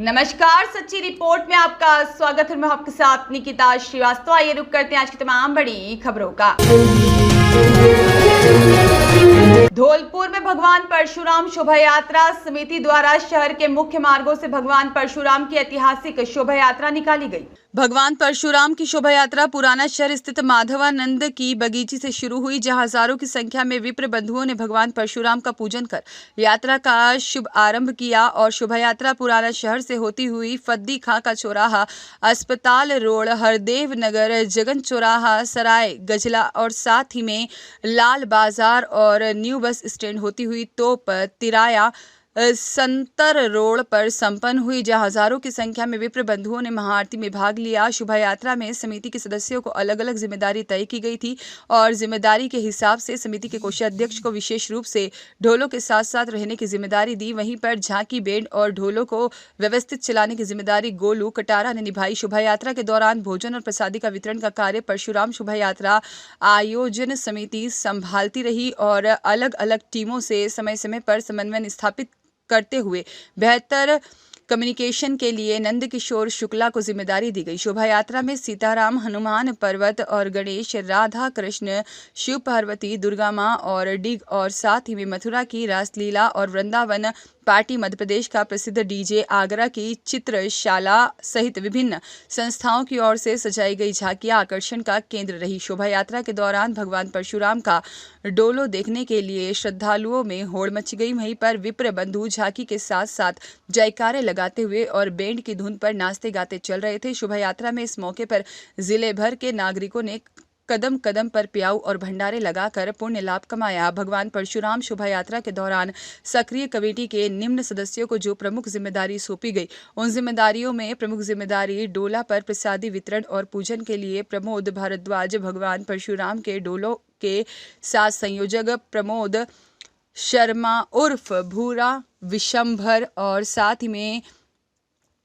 नमस्कार, सच्ची रिपोर्ट में आपका स्वागत है। मैं आपके साथ निकिता श्रीवास्तव। आइए रुक करते हैं आज की तमाम बड़ी खबरों का। धौलपुर में भगवान परशुराम शोभा यात्रा समिति द्वारा शहर के मुख्य मार्गों से भगवान परशुराम की ऐतिहासिक शोभा यात्रा निकाली गई। भगवान परशुराम की शोभा यात्रा पुराना शहर स्थित माधवानंद की बगीची से शुरू हुई, जहां हजारों की संख्या में विप्र बंधुओं ने भगवान परशुराम का पूजन कर यात्रा का शुभ आरंभ किया। और शोभा यात्रा पुराना शहर से होती हुई फद्दी खां का चौराहा, अस्पताल रोड, हरदेव नगर, जगन चौराहा, सराय गजला और साथ ही में लाल बाजार और न्यू बस स्टैंड होती हुई तोप तिराया संतर रोड पर संपन्न हुई, जहां हजारों की संख्या में विप्र बंधुओं ने महाआरती में भाग लिया। शोभा यात्रा में समिति के सदस्यों को अलग अलग जिम्मेदारी तय की गई थी और जिम्मेदारी के हिसाब से समिति के कोषाध्यक्ष को विशेष रूप से ढोलों के साथ साथ रहने की जिम्मेदारी दी। वहीं पर झांकी, बैंड और ढोलों को व्यवस्थित चलाने की जिम्मेदारी गोलू कटारा ने निभाई। शोभा यात्रा के दौरान भोजन और प्रसादी का वितरण का कार्य परशुराम शोभा यात्रा आयोजन समिति संभालती रही और अलग अलग टीमों से समय समय पर समन्वय स्थापित करते हुए बेहतर कम्युनिकेशन के लिए नंदकिशोर शुक्ला को जिम्मेदारी दी गई। शोभा यात्रा में सीताराम, हनुमान पर्वत और गणेश, राधा कृष्ण, शिव पार्वती, दुर्गा माँ और डिग और साथ ही में मथुरा की रासलीला और वृंदावन पार्टी, मध्य प्रदेश का प्रसिद्ध डीजे, आगरा की चित्रशाला सहित विभिन्न संस्थाओं की ओर से सजाई गई झांकियां आकर्षण का केंद्र रही। शोभा यात्रा के दौरान भगवान परशुराम का डोलो देखने के लिए श्रद्धालुओं में होड़ मच गई। वहीं पर विप्र बंधु झांकी के साथ साथ जयकारे लगाते हुए और बैंड की धुन पर नाचते गाते चल रहे थे। शोभा यात्रा में इस मौके पर जिले भर के नागरिकों ने कदम कदम पर प्याऊ और भंडारे लगाकर पुण्य लाभ कमाया। भगवान परशुराम शोभा यात्रा के दौरान सक्रिय कमेटी के निम्न सदस्यों को जो प्रमुख जिम्मेदारी सौंपी गई, उन जिम्मेदारियों में प्रमुख जिम्मेदारी डोला पर प्रसादी वितरण और पूजन के लिए प्रमोद भारद्वाज, भगवान परशुराम के डोलों के साथ संयोजक प्रमोद शर्मा उर्फ भूरा विशंभर और साथ ही में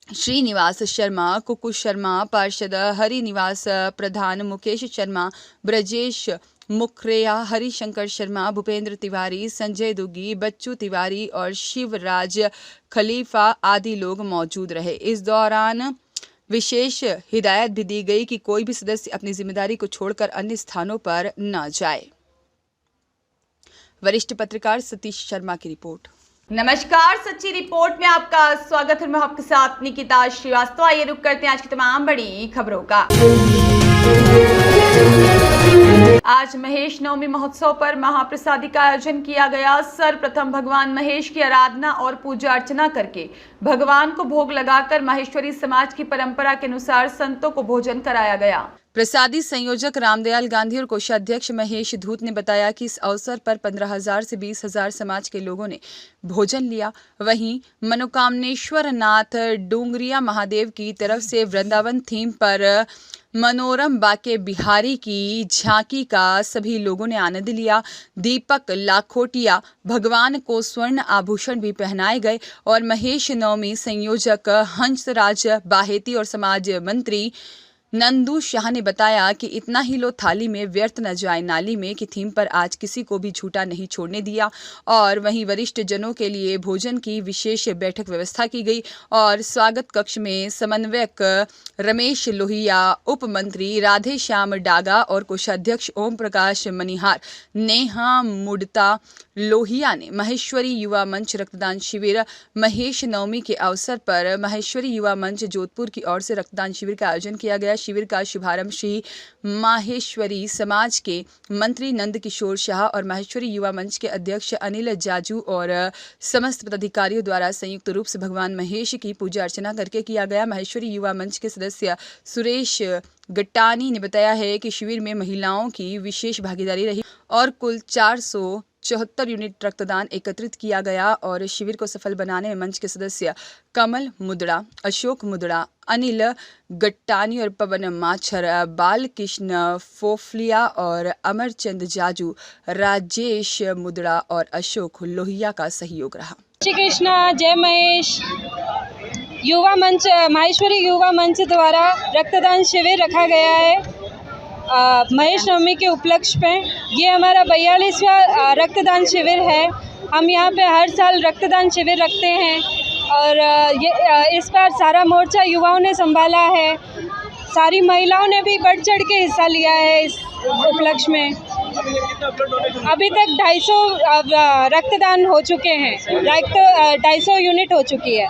श्रीनिवास शर्मा, कुकु शर्मा, पार्षद हरिनिवास प्रधान, मुकेश शर्मा, ब्रजेश मुखरेया, हरिशंकर शर्मा, भूपेंद्र तिवारी, संजय दुगी, बच्चू तिवारी और शिवराज खलीफा आदि लोग मौजूद रहे। इस दौरान विशेष हिदायत भी दी गई कि कोई भी सदस्य अपनी जिम्मेदारी को छोड़कर अन्य स्थानों पर न जाए। वरिष्ठ पत्रकार सतीश शर्मा की रिपोर्ट। नमस्कार, सच्ची रिपोर्ट में आपका स्वागत है। मैं आपके साथ निकिता श्रीवास्तव। आइए रुक करते हैं आज की तमाम बड़ी खबरों का। आज महेश नवमी महोत्सव पर महाप्रसादी का आयोजन किया गया। सर्वप्रथम भगवान महेश की आराधना और पूजा अर्चना करके भगवान को भोग लगाकर माहेश्वरी समाज की परंपरा के अनुसार संतों को भोजन कराया गया। प्रसादी संयोजक रामदयाल गांधी और कोषाध्यक्ष महेश धूत ने बताया कि इस अवसर पर 15,000 से 20,000 समाज के लोगों ने भोजन लिया। वहीं मनोकामनेश्वर नाथ डूंगरिया महादेव की तरफ से वृंदावन थीम पर मनोरम बाके बिहारी की झांकी का सभी लोगों ने आनंद लिया। दीपक लाखोटिया भगवान को स्वर्ण आभूषण भी पहनाए गए और महेश नवमी संयोजक हंसराज बाहेती और समाज मंत्री नंदू शाह ने बताया कि इतना ही लो थाली में व्यर्थ न जाए नाली में की थीम पर आज किसी को भी झूठा नहीं छोड़ने दिया। और वहीं वरिष्ठ जनों के लिए भोजन की विशेष बैठक व्यवस्था की गई और स्वागत कक्ष में समन्वयक रमेश लोहिया, उप मंत्री राधे श्याम डागा और कोषाध्यक्ष ओम प्रकाश मनिहार, नेहा मुडता लोहिया ने माहेश्वरी युवा मंच रक्तदान शिविर। महेश नवमी के अवसर पर माहेश्वरी युवा मंच जोधपुर की ओर से रक्तदान शिविर का आयोजन किया गया। शिविर का शुभारंभ श्री माहेश्वरी समाज के मंत्री नंद किशोर शाह और माहेश्वरी युवा मंच के अध्यक्ष अनिल जाजू और समस्त पदाधिकारियों द्वारा संयुक्त रूप से भगवान महेश की पूजा अर्चना करके किया गया। माहेश्वरी युवा मंच के सदस्य सुरेश गट्टानी ने बताया है कि शिविर में महिलाओं की विशेष भागीदारी रही और कुल 474 यूनिट रक्तदान एकत्रित किया गया। और शिविर को सफल बनाने में मंच के सदस्य कमल मुदड़ा, अशोक मुदड़ा, अनिल गट्टानी और पवन माछर, बालकृष्ण फोफलिया और अमरचंद जाजू, राजेश मुदड़ा और अशोक लोहिया का सहयोग रहा। श्री कृष्णा, जय महेश। युवा मंच, माहेश्वरी युवा मंच द्वारा रक्तदान शिविर रखा गया है महेश नवमी के उपलक्ष्य पे। ये हमारा 42वां रक्तदान शिविर है। हम यहाँ पे हर साल रक्तदान शिविर रखते हैं और इस बार सारा मोर्चा युवाओं ने संभाला है। सारी महिलाओं ने भी बढ़ चढ़ के हिस्सा लिया है इस उपलक्ष्य में। अभी तक 250 रक्तदान हो चुके हैं, 250 यूनिट हो चुकी है।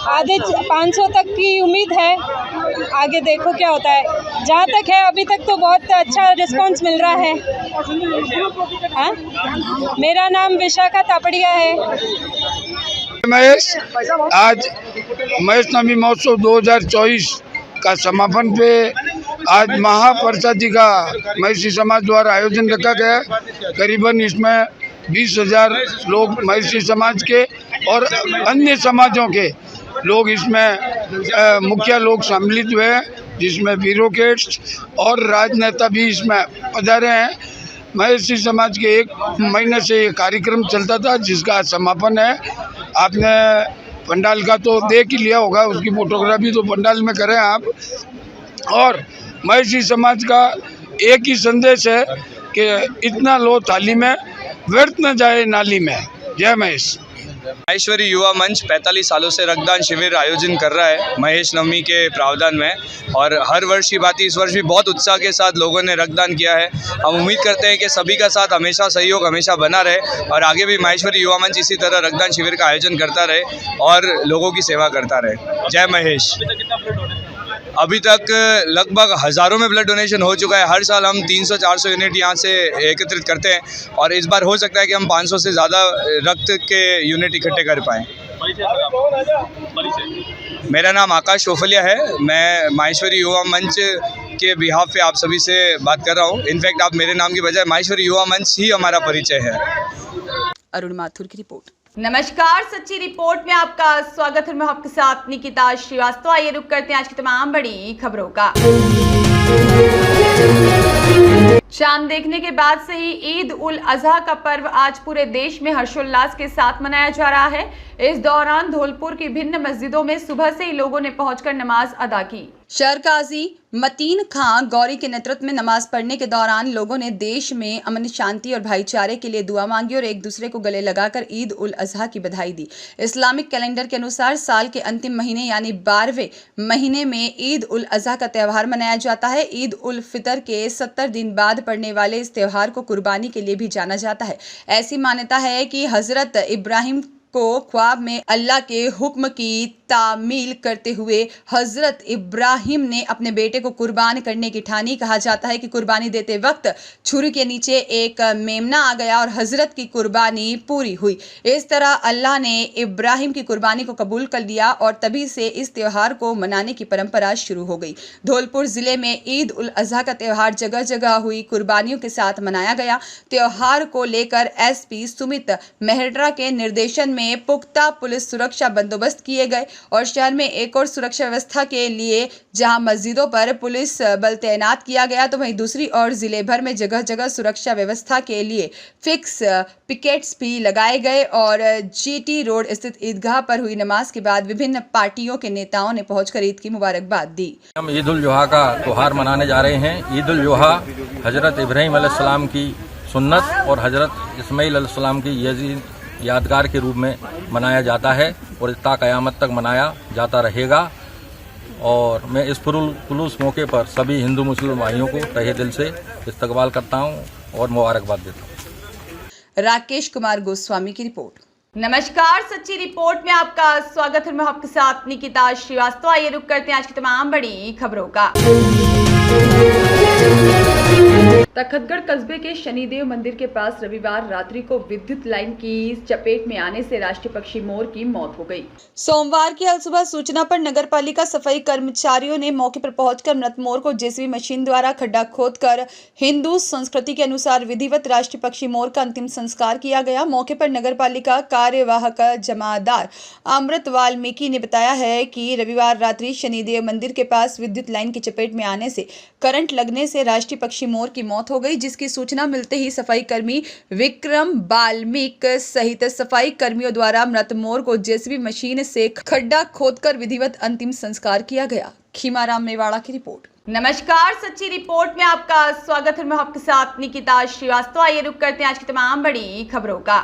आधे 500 तक की उम्मीद है, आगे देखो क्या होता है। जहाँ तक है अभी तक तो बहुत अच्छा रिस्पांस मिल रहा है। हाँ? मेरा नाम विशाखा तापड़िया है। महेश, आज महेश नवमी महोत्सव 2024 का समापन पे आज महाप्रसादी का महिषी समाज द्वारा आयोजन रखा गया। करीबन इसमें 20,000 लोग महिषी समाज के और अन्य समाजों के लोग इसमें मुख्य लोग सम्मिलित हुए हैं, जिसमें ब्यूरोक्रेट्स और राजनेता भी इसमें पधारे हैं। महिषी समाज के 1 महीने से ये कार्यक्रम चलता था, जिसका समापन है। आपने पंडाल का तो देख ही लिया होगा, उसकी फोटोग्राफी तो पंडाल में करें आप। और महिषी समाज का एक ही संदेश है कि इतना लो थाली में, व्यर्थ न जाए नाली में। जय महेश। माहेश्वरी युवा मंच 45 सालों से रक्तदान शिविर आयोजन कर रहा है महेश नवमी के प्रावधान में, और हर वर्ष की बात इस वर्ष भी बहुत उत्साह के साथ लोगों ने रक्तदान किया है। हम उम्मीद करते हैं कि सभी का साथ हमेशा सहयोग हमेशा बना रहे और आगे भी माहेश्वरी युवा मंच इसी तरह रक्तदान शिविर का आयोजन करता रहे और लोगों की सेवा करता रहे। जय महेश। अभी तक लगभग हज़ारों में ब्लड डोनेशन हो चुका है। हर साल हम 300-400 यूनिट यहाँ से एकत्रित करते हैं और इस बार हो सकता है कि हम 500 से ज़्यादा रक्त के यूनिट इकट्ठे कर पाएँ। मेरा नाम आकाश ओफलिया है। मैं माहेश्वरी युवा मंच के बिहाफ पे आप सभी से बात कर रहा हूँ। इनफैक्ट आप मेरे नाम की बजाय माहेश्वरी युवा मंच ही हमारा परिचय है। अरुण माथुर की रिपोर्ट। नमस्कार, सच्ची रिपोर्ट में आपका स्वागत है। मैं आपके साथ निकिता श्रीवास्तव। आइए रुक करते हैं आज की तमाम बड़ी खबरों का। चांद देखने के बाद से ही ईद उल अजहा का पर्व आज पूरे देश में हर्षोल्लास के साथ मनाया जा रहा है। इस दौरान धौलपुर की भिन्न मस्जिदों में सुबह से ही लोगों ने पहुंचकर नमाज अदा की। शहर काजी मतीन खां गौरी के नेतृत्व में नमाज पढ़ने के दौरान लोगों ने देश में अमन शांति और भाईचारे के लिए दुआ मांगी और एक दूसरे को गले लगाकर ईद उल अजहा की बधाई दी। इस्लामिक कैलेंडर के अनुसार साल के अंतिम महीने यानी 12वें महीने में ईद उल अजहा का त्यौहार मनाया जाता है। ईद उल फितर के 70 दिन बाद पड़ने वाले इस त्यौहार को कुर्बानी के लिए भी जाना जाता है। ऐसी मान्यता है कि हजरत इब्राहिम को ख्वाब में अल्लाह के हुक्म की तामील करते हुए हजरत इब्राहिम ने अपने बेटे को कुर्बान करने की ठानी। कहा जाता है कि कुर्बानी देते वक्त छुरी के नीचे एक मेमना आ गया और हजरत की कुर्बानी पूरी हुई। इस तरह अल्लाह ने इब्राहिम की कुर्बानी को कबूल कर लिया और तभी से इस त्यौहार को मनाने की परंपरा शुरू हो गई। धौलपुर जिले में ईद उल अजहा का त्यौहार जगह जगह हुई कुर्बानियों के साथ मनाया गया। त्यौहार को लेकर एसपी सुमित मेहरा के निर्देशन में पुख्ता पुलिस सुरक्षा बंदोबस्त किए गए और शहर में एक और सुरक्षा व्यवस्था के लिए जहां मस्जिदों पर पुलिस बल तैनात किया गया, तो वहीं दूसरी ओर जिले भर में जगह जगह सुरक्षा व्यवस्था के लिए फिक्स पिकेट्स भी लगाए गए और जीटी रोड स्थित ईदगाह पर हुई नमाज के बाद विभिन्न पार्टियों के नेताओं ने पहुंचकर ईद की मुबारकबाद दी। हम ईद उल जुहा का त्योहार मनाने जा रहे हैं। ईद उल जुहा हजरत इब्राहिम अलैहिस्सलाम की सुन्नत और हजरत इस्माइल अलैहिस्सलाम की यादगार के रूप में मनाया जाता है और इत्ता क़यामत तक मनाया जाता रहेगा। और मैं इस खुलूस मौके पर सभी हिंदू मुस्लिम भाइयों को तहे दिल से इस्तकबाल करता हूं और मुबारकबाद देता हूं। राकेश कुमार गोस्वामी की रिपोर्ट। नमस्कार, सच्ची रिपोर्ट में आपका स्वागत है। मैं आपके साथ निकिता श्रीवास्तव। आइए रुक करते हैं आज की तमाम बड़ी खबरों का। तखतगढ़ कस्बे के शनिदेव मंदिर के पास रविवार रात्रि को विद्युत लाइन की चपेट में आने से राष्ट्रीय पक्षी मोर की मौत हो गई। सोमवार की अलसुबह सूचना पर नगर पालिका सफाई कर्मचारियों ने मौके पर पहुंचकर मृत मोर को जेसीबी मशीन द्वारा खड्डा खोदकर हिंदू संस्कृति के अनुसार विधिवत राष्ट्रीय पक्षी मोर का अंतिम संस्कार किया गया। मौके पर नगर पालिका कार्यवाहक जमादार अमृत वाल्मीकि ने बताया है कि रविवार रात्रि शनिदेव मंदिर के पास विद्युत लाइन की चपेट में आने से करंट लगने से राष्ट्रीय पक्षी मोर की मौत हो गई, जिसकी सूचना मिलते ही सफाई कर्मी विक्रम बाल्मीक सहित सफाई कर्मियों द्वारा मृत मोर को जेसीबी मशीन से खड्डा खोदकर विधिवत अंतिम संस्कार किया गया। खीमाराम मेवाड़ा की रिपोर्ट। नमस्कार, सच्ची रिपोर्ट में आपका स्वागत है। मैं आपके साथ निकिता श्रीवास्तव। आइए रुक करते हैं आज की तमाम बड़ी खबरों का।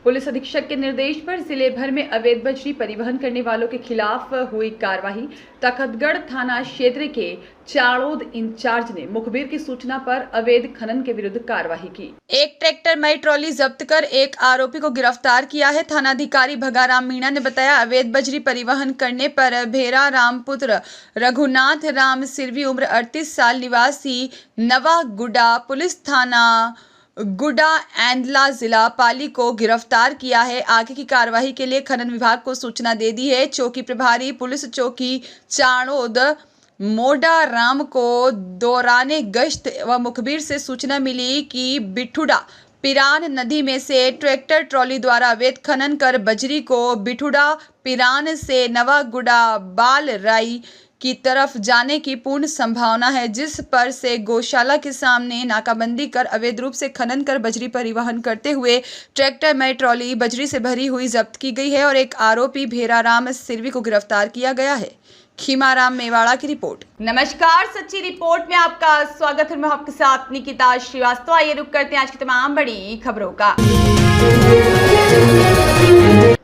पुलिस अधीक्षक के निर्देश पर जिले भर में अवैध बजरी परिवहन करने वालों के खिलाफ हुई कार्रवाई। तखतगढ़ थाना क्षेत्र के चाड़ोद इंचार्ज ने मुखबिर की सूचना पर अवैध खनन के विरुद्ध कार्रवाई की। एक ट्रैक्टर मई ट्रॉली जब्त कर एक आरोपी को गिरफ्तार किया है। थानाधिकारी भगाराम मीणा ने बताया, अवैध बजरी परिवहन करने पर भेरा राम पुत्र रघुनाथ राम सिरवी उम्र 38 साल निवासी नवा गुडा पुलिस थाना गुडा एंडला जिला पाली को गिरफ्तार किया है। आगे की कार्रवाई के लिए खनन विभाग को सूचना दे दी है। चौकी प्रभारी पुलिस चौकी चाड़ोद मोडा राम को दौराने गश्त व मुखबिर से सूचना मिली कि बिठुड़ा पिरान नदी में से ट्रैक्टर ट्रॉली द्वारा अवैध खनन कर बजरी को बिठुड़ा पिरान से नवागुडा बाल राई की तरफ जाने की पूर्ण संभावना है, जिस पर से गौशाला के सामने नाकाबंदी कर अवैध रूप से खनन कर बजरी परिवहन करते हुए ट्रैक्टर में ट्रॉली बजरी से भरी हुई जब्त की गई है और एक आरोपी भेराराम सिरवी को गिरफ्तार किया गया है। खीमाराम मेवाड़ा की रिपोर्ट। नमस्कार, सच्ची रिपोर्ट में आपका स्वागत है। मैं आपके साथ निकिता श्रीवास्तव। आइए रुक करते हैं आज की तमाम बड़ी खबरों का।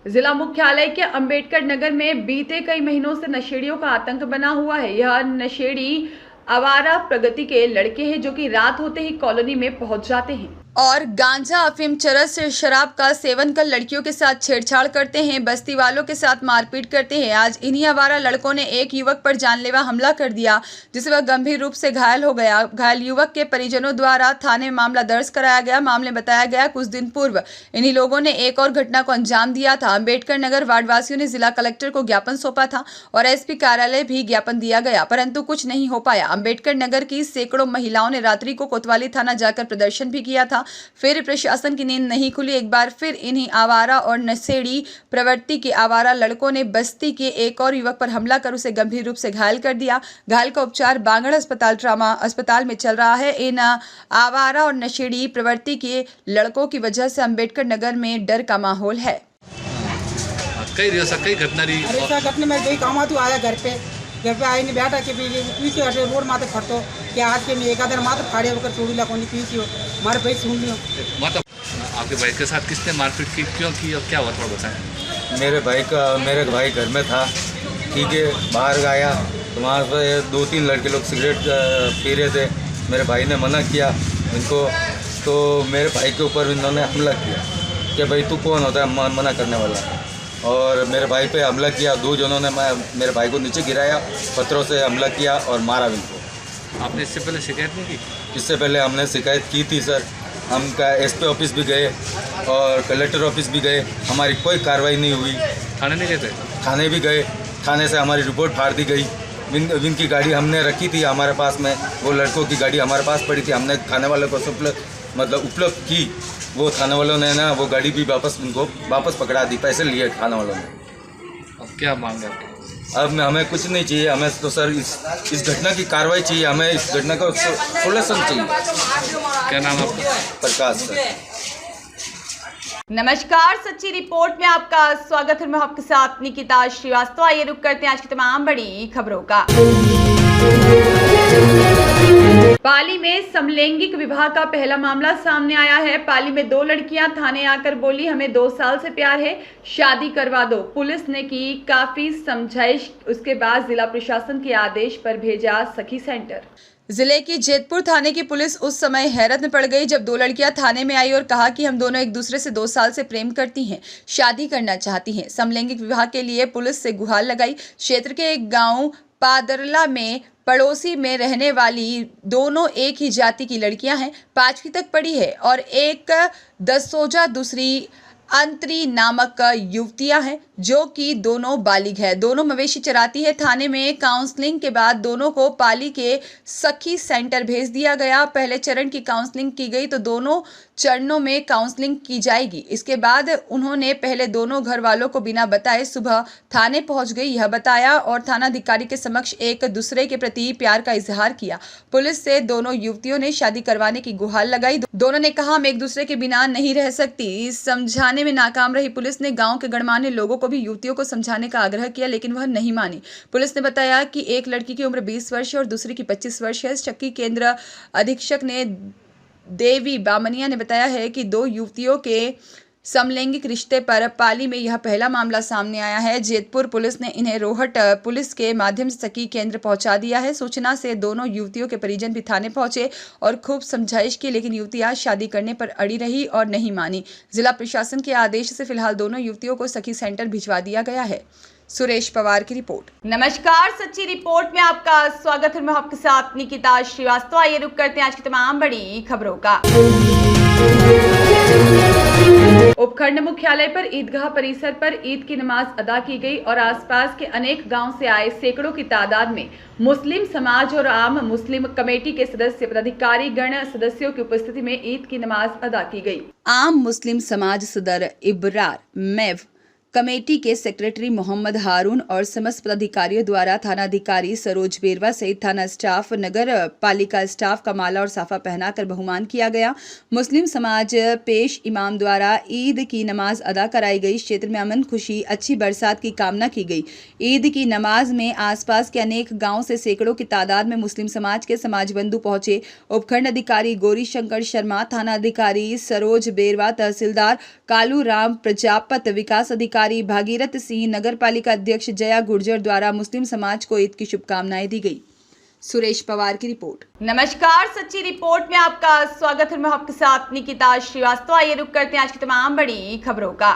जिला मुख्यालय के अंबेडकर नगर में बीते कई महीनों से नशेड़ियों का आतंक बना हुआ है। यह नशेड़ी आवारा प्रगति के लड़के हैं जो कि रात होते ही कॉलोनी में पहुंच जाते हैं और गांजा, अफीम, चरस, शराब का सेवन कर लड़कियों के साथ छेड़छाड़ करते हैं, बस्ती वालों के साथ मारपीट करते हैं। आज इन्हीं आवारा लड़कों ने एक युवक पर जानलेवा हमला कर दिया, जिससे वह गंभीर रूप से घायल हो गया। घायल युवक के परिजनों द्वारा थाने में मामला दर्ज कराया गया। मामले बताया गया, कुछ दिन पूर्व इन्हीं लोगों ने एक और घटना को अंजाम दिया था। अम्बेडकर नगर वार्डवासियों ने जिला कलेक्टर को ज्ञापन सौंपा था और एसपी कार्यालय भी ज्ञापन दिया गया, परंतु कुछ नहीं हो पाया। अम्बेडकर नगर की सैकड़ों महिलाओं ने रात्रि को कोतवाली थाना जाकर प्रदर्शन भी किया था, फिर प्रशासन की नींद नहीं खुली। एक बार फिर इन्हीं आवारा और नशेड़ी प्रवृत्ति के आवारा लड़कों ने बस्ती के एक और युवक पर हमला कर उसे गंभीर रूप से घायल कर दिया। घायल का उपचार बांगड़ अस्पताल ट्रामा अस्पताल में चल रहा है। इन आवारा और नशेड़ी प्रवृत्ति के लड़कों की वजह से अम्बेडकर नगर में डर का माहौल है। कई घटना रही। अरे घटना में गई काम तू आया घर पे आई नहीं बैठा के पीछे हटे रोड माते फटतो क्या आज के में एक आधर माते फाड़े होकर चोरी ला कोनी पीछे मारे भाई सुन लियो। मतलब आपके भाई के साथ किसने मारपीट की, क्यों की और क्या हुआ, थोड़ा बताएं। मेरे भाई घर में था, ठीक है, बाहर गया तो वहाँ पर 2-3 लड़के लोग सिगरेट पी रहे थे। मेरे भाई ने मना किया इनको, तो मेरे भाई के ऊपर इन्होंने हमला किया कि भाई तू कौन होता है मना करने वाला, और मेरे भाई पे हमला किया। 2 जनों ने मेरे भाई को नीचे गिराया, पत्थरों से हमला किया और मारा इनको। आपने इससे पहले शिकायत नहीं की? इससे पहले हमने शिकायत की थी सर, हम एसपी ऑफिस भी गए और कलेक्टर ऑफिस भी गए, हमारी कोई कार्रवाई नहीं हुई। थाने नहीं गए थे? थाने भी गए, थाने से हमारी रिपोर्ट फाड़ दी गई। विन की गाड़ी हमने रखी थी हमारे पास में, वो लड़कों की गाड़ी हमारे पास पड़ी थी, हमने थाने वालों को उपलब्ध की। वो थाने वालों ने ना वो गाड़ी भी उनको वापस पकड़ा दी, पैसे लिए थाने वालों ने। अब क्या मांग है? अब हमें कुछ नहीं चाहिए, हमें तो सर इस घटना की कार्रवाई चाहिए, हमें इस घटना का सोल्यूशन चाहिए। क्या नाम आपका? प्रकाश सर। नमस्कार, सच्ची रिपोर्ट में आपका स्वागत है। मैं आपके साथ निकिता श्रीवास्तव। आइए रुक करते हैं आज की तमाम बड़ी खबरों का। पाली में समलैंगिक विवाह का पहला मामला सामने आया है। पाली में 2 लड़कियां थाने आकर बोली, हमें 2 साल से प्यार है, शादी करवा दो। पुलिस ने की काफी समझाइश, उसके बाद जिला प्रशासन के आदेश पर भेजा सखी सेंटर। जिले की जेतपुर थाने की पुलिस उस समय हैरत में पड़ गई जब 2 लड़कियां थाने में आई और कहा कि हम दोनों एक दूसरे से 2 साल से प्रेम करती हैं, शादी करना चाहती हैं। समलैंगिक विवाह के लिए पुलिस से गुहार लगाई। क्षेत्र के एक गांव पादरला में पड़ोसी में रहने वाली दोनों एक ही जाति की लड़कियां हैं। 5वीं तक पढ़ी है और एक दसोजा दूसरी अंतरी नामक युवतियां हैं जो कि दोनों बालिग है। दोनों मवेशी चराती है। थाने में काउंसलिंग के बाद दोनों को पाली के सखी सेंटर भेज दिया गया। पहले चरण की काउंसलिंग की गई तो दोनों चरणों में काउंसलिंग की जाएगी। इसके बाद उन्होंने पहले दोनों घर वालों को बिना बताए सुबह थाने पहुंच गई यह बताया और थानाधिकारी के समक्ष एक दूसरे के प्रति प्यार का इजहार किया। पुलिस से दोनों युवतियों ने शादी करवाने की गुहार लगाई। दोनों ने कहा हम एक दूसरे के बिना नहीं रह सकती। समझाने में नाकाम रही पुलिस ने गांव के गणमान्य लोगों को भी युवतियों को समझाने का आग्रह किया, लेकिन वह नहीं मानी। पुलिस ने बताया कि एक लड़की की उम्र 20 वर्ष है और दूसरी की 25 वर्ष है। चक्की केंद्र अधीक्षक ने देवी बामनिया ने बताया है कि दो युवतियों के समलैंगिक रिश्ते पर पाली में यह पहला मामला सामने आया है। जेतपुर पुलिस ने इन्हें रोहट पुलिस के माध्यम से सखी केंद्र पहुंचा दिया है। सूचना से दोनों युवतियों के परिजन भी थाने पहुंचे और खूब समझाइश की, लेकिन युवतियां शादी करने पर अड़ी रही और नहीं मानी। जिला प्रशासन के आदेश से फिलहाल दोनों युवतियों को सखी सेंटर भिजवा दिया गया है। सुरेश पवार की रिपोर्ट। नमस्कार, सच्ची रिपोर्ट में आपका स्वागत है। मैं आपके साथ निकिता श्रीवास्तव। आइए रुक करते हैं आज की तमाम बड़ी खबरों का। उपखंड मुख्यालय पर ईदगाह परिसर पर ईद की नमाज अदा की गई और आसपास के अनेक गांव से आए सैकड़ों की तादाद में मुस्लिम समाज और आम मुस्लिम कमेटी के सदस्य पदाधिकारी गण सदस्यों की उपस्थिति में ईद की नमाज अदा की गई। आम मुस्लिम समाज सदर इब्रार मेव कमेटी के सेक्रेटरी मोहम्मद हारून और समस्त पदाधिकारियों द्वारा थानाधिकारी सरोज बेरवा सहित थाना स्टाफ, नगर पालिका स्टाफ का माला और साफा पहनाकर बहुमान किया गया। मुस्लिम समाज पेश इमाम द्वारा ईद की नमाज अदा कराई गई। क्षेत्र में अमन, खुशी, अच्छी बरसात की कामना की गई। ईद की नमाज में आसपास के अनेक गांव से सैकड़ों की तादाद में मुस्लिम समाज के समाज बंधु पहुंचे। उपखंड अधिकारी गौरी शंकर शर्मा, थाना अधिकारी सरोज बेरवा, तहसीलदार कालू राम प्रजापत, विकास अधिकारी भागीरथ सिंह, नगर पालिका अध्यक्ष जया गुर्जर द्वारा मुस्लिम समाज को ईद की शुभकामनाएं दी गई। सुरेश पवार की रिपोर्ट। नमस्कार, सच्ची रिपोर्ट में आपका स्वागत है। मैं आपके साथ निकिता श्रीवास्तव। आइए रुक करते हैं आज की तमाम बड़ी खबरों का।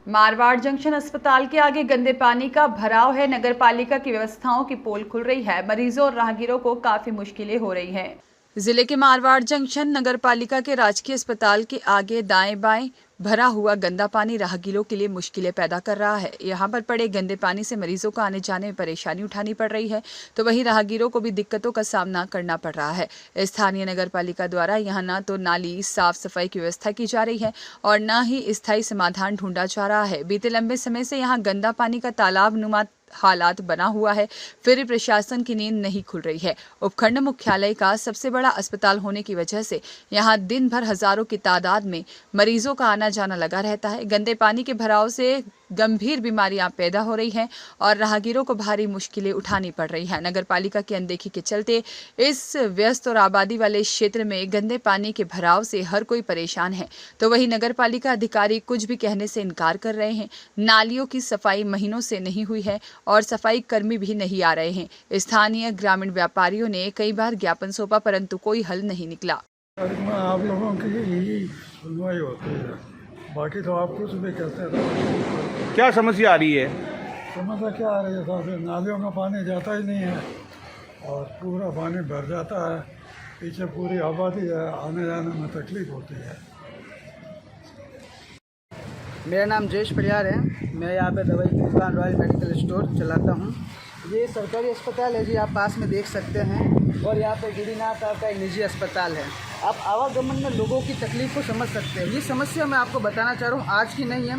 मारवाड़ जंक्शन अस्पताल के आगे गंदे पानी का भराव है। नगर पालिका की व्यवस्थाओं की पोल खुल रही है। मरीजों और राहगीरों को काफी मुश्किलें हो रही हैं। जिले के मारवाड़ जंक्शन नगर पालिका के राजकीय अस्पताल के आगे दाएं बाएं भरा हुआ गंदा पानी राहगीरों के लिए मुश्किलें पैदा कर रहा है। यहाँ पर पड़े गंदे पानी से मरीजों को आने जाने में परेशानी उठानी पड़ रही है, तो वहीं राहगीरों को भी दिक्कतों का सामना करना पड़ रहा है। स्थानीय नगर पालिका द्वारा यहाँ न तो नाली साफ सफाई की व्यवस्था की जा रही है और न ही स्थायी समाधान ढूंढा जा रहा है। बीते लंबे समय से यहाँ गंदा पानी का तालाब नुमा हालात बना हुआ है, फिर प्रशासन की नींद नहीं खुल रही है। उपखंड मुख्यालय का सबसे बड़ा अस्पताल होने की वजह से यहाँ दिन भर हजारों की तादाद में मरीजों का आना जाना लगा रहता है। गंदे पानी के भराव से गंभीर बीमारियां पैदा हो रही हैं और राहगीरों को भारी मुश्किलें उठानी पड़ रही हैं। नगर पालिका की अनदेखी के चलते इस व्यस्त और आबादी वाले क्षेत्र में गंदे पानी के भराव से हर कोई परेशान है, तो वहीं नगर पालिका अधिकारी कुछ भी कहने से इनकार कर रहे हैं। नालियों की सफाई महीनों से नहीं हुई है और सफाई कर्मी भी नहीं आ रहे हैं। स्थानीय ग्रामीण व्यापारियों ने कई बार ज्ञापन सौंपा, परंतु कोई हल नहीं निकला। आप लोगों की यही सुनवाई होती है, बाकी तो आप कुछ भी कहते हैं। क्या समस्या आ रही है? समस्या क्या आ रही है साहब? नालियों का पानी जाता ही नहीं है और पूरा पानी भर जाता है। पीछे पूरी आबादी है, आने जाने में तकलीफ होती है। मेरा नाम जयेश परियार है। मैं यहाँ पे दवाई की दुकान रॉयल मेडिकल स्टोर चलाता हूँ। ये सरकारी अस्पताल है जी, आप पास में देख सकते हैं, और यहाँ पे गिरिनाथ का एक निजी अस्पताल है। आप आवागमन में लोगों की तकलीफ को समझ सकते हैं। ये समस्या मैं आपको बताना चाह रहा हूँ आज की नहीं है,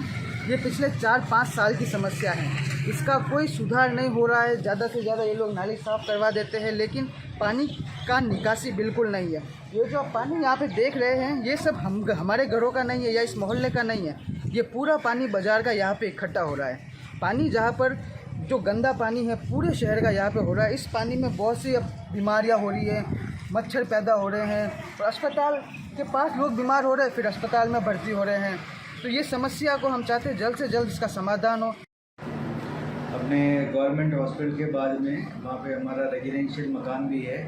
ये पिछले 4-5 साल की समस्या है। इसका कोई सुधार नहीं हो रहा है। ज़्यादा से ज़्यादा ये लोग नाली साफ़ करवा देते हैं, लेकिन पानी का निकासी बिल्कुल नहीं है। ये जो आप पानी यहाँ पे देख रहे हैं, ये सब हमारे घरों का नहीं है या इस मोहल्ले का नहीं है। ये पूरा पानी बाज़ार का यहाँ पे इकट्ठा हो रहा है। पानी जहाँ पर जो गंदा पानी है पूरे शहर का यहाँ पे हो रहा है। इस पानी में बहुत सी अब बीमारियाँ हो रही है, मच्छर पैदा हो रहे हैं, और अस्पताल के पास लोग बीमार हो रहे हैं, फिर अस्पताल में भर्ती हो रहे हैं। तो ये समस्या को हम चाहते हैं जल्द से जल्द इसका समाधान हो। अपने गवर्नमेंट हॉस्पिटल के बाद में वहाँ पे हमारा रेजिडेंशियल मकान भी है,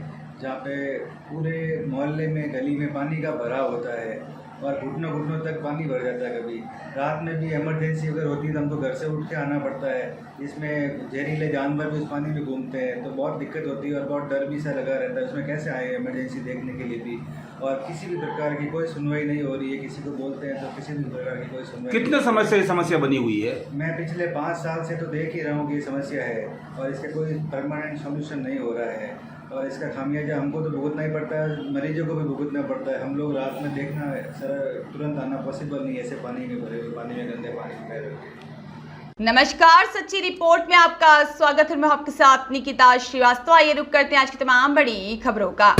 जहाँ पे पूरे मोहल्ले में गली में पानी का भराव होता है और घुटनों तक पानी भर जाता है। कभी रात में भी इमरजेंसी अगर होती है तो हमको घर से उठ के आना पड़ता है। इसमें जहरीले जानवर भी उस पानी में घूमते हैं, तो बहुत दिक्कत होती है और बहुत डर भी सा लगा रहता है। उसमें कैसे आए इमरजेंसी देखने के लिए भी, और किसी भी प्रकार की कोई सुनवाई नहीं हो रही है। किसी को बोलते हैं तो किसी भी प्रकार की कोई सुनवाई। कितने समय से ये समस्या बनी हुई है? मैं पिछले 5 साल से तो देख ही रहा हूँ कि ये समस्या है और इसका कोई परमानेंट सोल्यूशन नहीं हो रहा है। और इसका खामियाजा हमको तो भुगतना ही पड़ता है, मरीजों को भी भुगतना पड़ता है। हम लोग रात में देखना सर तुरंत आना पॉसिबल नहीं है, ऐसे पानी में भरे हुए, पानी में गंदे पानी में बह रहे। नमस्कार, सच्ची रिपोर्ट में आपका स्वागत है। मैं आपके साथ निकिता श्रीवास्तव। आइए रुक करते हैं आज की तमाम बड़ी खबरों का।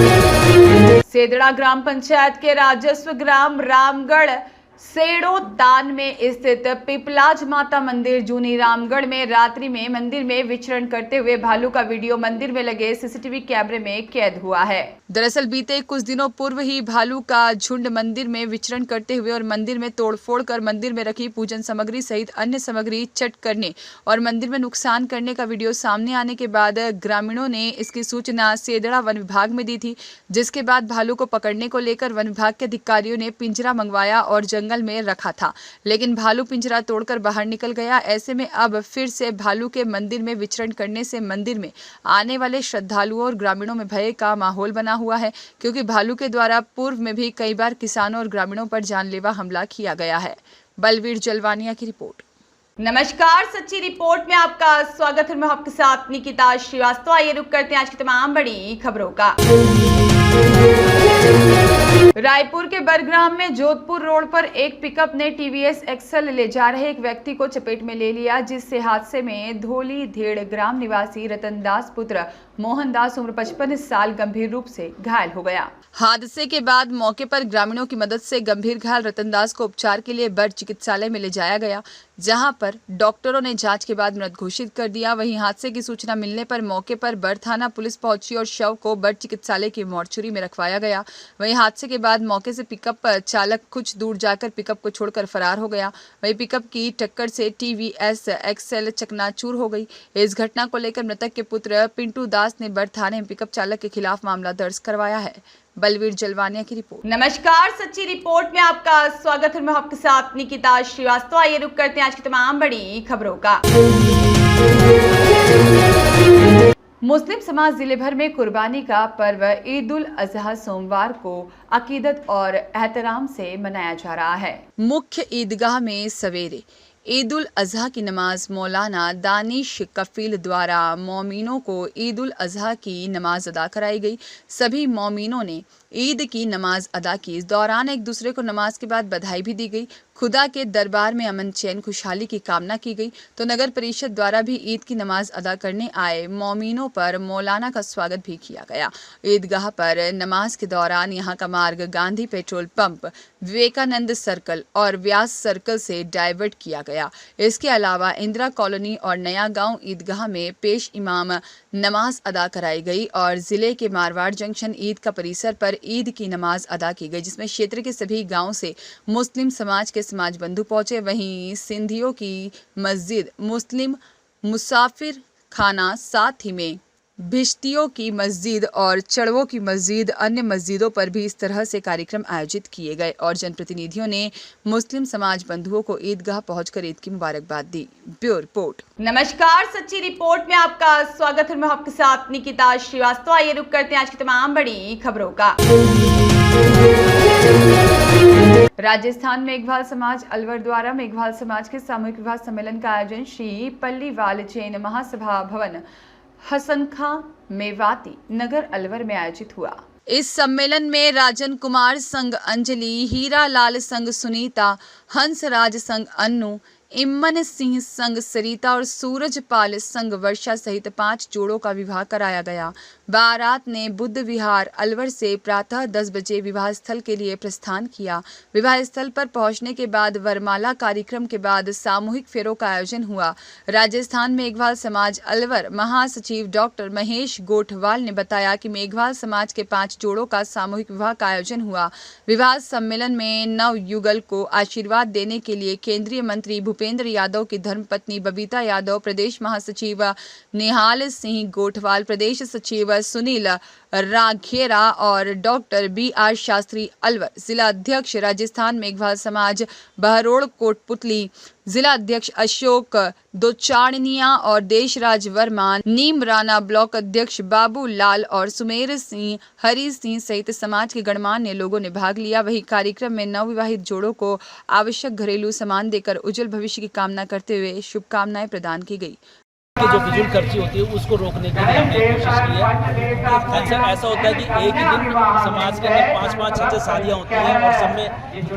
सेदड़ा ग्राम पंचायत के राजस्व ग्राम रामगढ़ सेड़ो तान में स्थित पिपलाज माता मंदिर जूनी रामगढ़ में रात्रि में मंदिर में विचरण करते हुए भालू का वीडियो मंदिर में लगे सीसीटीवी कैमरे में कैद हुआ है। दरअसल बीते कुछ दिनों पूर्व ही भालू का झुंड मंदिर में विचरण करते हुए और मंदिर में तोड़फोड़ कर मंदिर में रखी पूजन सामग्री सहित अन्य सामग्री चट करने और मंदिर में नुकसान करने का वीडियो सामने आने के बाद ग्रामीणों ने इसकी सूचना सेदड़ा वन विभाग में दी थी, जिसके बाद भालू को पकड़ने को लेकर वन विभाग के अधिकारियों ने पिंजरा मंगवाया और जंगल में रखा था, लेकिन भालू पिंजरा तोड़कर बाहर निकल गया। ऐसे में अब फिर से भालू के मंदिर में विचरण करने से मंदिर में आने वाले श्रद्धालुओं और ग्रामीणों में भय का माहौल बना हुआ है, क्योंकि भालू के द्वारा पूर्व में भी कई बार किसानों और ग्रामीणों पर जानलेवा हमला किया गया है। बलवीर जलवानिया की रिपोर्ट। नमस्कार, सच्ची रिपोर्ट में आपका स्वागत है। मैं आपके साथ निकिता श्रीवास्तव। आइए रुक करते हैं आज की तमाम बड़ी खबरों का। रायपुर के बरग्राम में जोधपुर रोड पर एक पिकअप ने टीवीएस एक्सल ले जा रहे एक व्यक्ति को चपेट में ले लिया, जिससे हादसे में धोली धेड़ ग्राम निवासी रतनदास पुत्र मोहनदास उम्र 55 साल गंभीर रूप से घायल हो गया। हादसे के बाद मौके पर ग्रामीणों की मदद से गंभीर घायल रतनदास को उपचार के लिए बर्ड चिकित्सालय में ले जाया गया, जहां पर डॉक्टरों ने जांच के बाद मृत घोषित कर दिया। वहीं हादसे की सूचना मिलने पर मौके पर बर्ड थाना पुलिस पहुंची और शव को बर्ड चिकित्सालय की मोर्चरी में रखवाया गया। वहीं हादसे के बाद मौके से पिकअप चालक कुछ दूर जाकर पिकअप को छोड़कर फरार हो गया। वहीं पिकअप की टक्कर से टीवीएस एक्सल चकनाचूर हो गई। इस घटना को लेकर मृतक के पुत्र पिंटू दास ने बर्ड थाने में पिकअप चालक के खिलाफ मामला दर्ज करवाया है। बलवीर जलवानिया की रिपोर्ट। नमस्कार, सच्ची रिपोर्ट में आपका स्वागत है। मैं आपके साथ निकिता श्रीवास्तव। आइए रुक करते हैं आज की तमाम बड़ी खबरों का। मुस्लिम समाज जिले भर में कुर्बानी का पर्व ईद उल अजहा सोमवार को अकीदत और एहतराम से मनाया जा रहा है। मुख्य ईदगाह में सवेरे ईद उल अजहा की नमाज मौलाना दानिश कफील द्वारा मौमीनों को ईद उल अजहा की नमाज अदा कराई गई। सभी मौमीनों ने ईद की नमाज अदा की। इस दौरान एक दूसरे को नमाज के बाद बधाई भी दी गई। खुदा के दरबार में अमन चैन खुशहाली की कामना की गई। तो नगर परिषद द्वारा भी ईद की नमाज अदा करने आए मौमीनों पर मौलाना का स्वागत भी किया गया। ईदगाह पर नमाज के दौरान यहां का मार्ग Gandhi petrol pump, Vivekananda circle और व्यास सर्कल से डाइवर्ट किया गया। इसके अलावा इंदिरा कॉलोनी और नया गांव ईदगाह में पेश इमाम नमाज अदा कराई गई और जिले के मारवाड़ जंक्शन ईद का परिसर पर ईद की नमाज अदा की गई, जिसमें क्षेत्र के सभी गांव से मुस्लिम समाज के समाज बंधु पहुंचे। वहीं सिंधियों की मस्जिद, मुस्लिम मुसाफिर खाना, साथ ही में भिश्तियों की मस्जिद और चढ़वों की मस्जिद, अन्य मस्जिदों पर भी इस तरह से कार्यक्रम आयोजित किए गए और जनप्रतिनिधियों ने मुस्लिम समाज बंधुओं को ईदगाह पहुंचकर ईद की मुबारकबाद दी। Bureau report. नमस्कार, सच्ची रिपोर्ट में आपका स्वागत है। मैं आपके साथ निकिता श्रीवास्तव। आइए रुक करते हैं आज की तमाम बड़ी खबरों का। राजस्थान मेघवाल समाज अलवर द्वारा मेघवाल समाज के सामूहिक विवाह सम्मेलन का आयोजन श्री पल्लीवाल जैन महासभा भवन, हसनखा मेवाती नगर अलवर में आयोजित हुआ। इस सम्मेलन में राजन कुमार संघ अंजलि, हीरा लाल संघ सुनीता, हंसराज संघ अन्नू, इम्मन सिंह संघ सरिता और सूरजपाल संघ वर्षा सहित 5 जोड़ों का विवाह कराया गया। बारात ने बुद्ध विहार अलवर से प्रातः 10 बजे विवाह स्थल के लिए प्रस्थान किया। विवाह स्थल पर पहुंचने के बाद वरमाला कार्यक्रम के बाद सामूहिक फेरों का आयोजन हुआ। राजस्थान मेघवाल समाज अलवर महासचिव डॉक्टर महेश गोठवाल ने बताया कि मेघवाल समाज के 5 जोड़ों का सामूहिक विवाह का आयोजन हुआ। विवाह सम्मेलन में नव युगल को आशीर्वाद देने के लिए केंद्रीय मंत्री भूपेंद्र यादव की धर्मपत्नी बबीता यादव, प्रदेश महासचिव निहाल सिंह गोठवाल, प्रदेश सचिव सुनील राघेरा और डॉक्टर BR शास्त्री अलवर, जिला अध्यक्ष राजस्थान मेघवाल समाज बहरोड़ कोटपुतली, जिला अध्यक्ष अशोक दोचाणनिया और देशराज वर्मा, नीम राणा ब्लॉक अध्यक्ष बाबू लाल और सुमेर सिंह, हरी सिंह सहित समाज के गणमान्य लोगों ने भाग लिया। वही कार्यक्रम में नवविवाहित जोड़ों को आवश्यक घरेलू सामान देकर उज्जवल भविष्य की कामना करते हुए शुभकामनाएं प्रदान की गई। कि जो फिजूल खर्ची होती है उसको रोकने के लिए हमने कोशिश की है। ऐसा होता है कि एक ही दिन समाज के अंदर 5-5, 6-6 शादियाँ होती हैं और सब में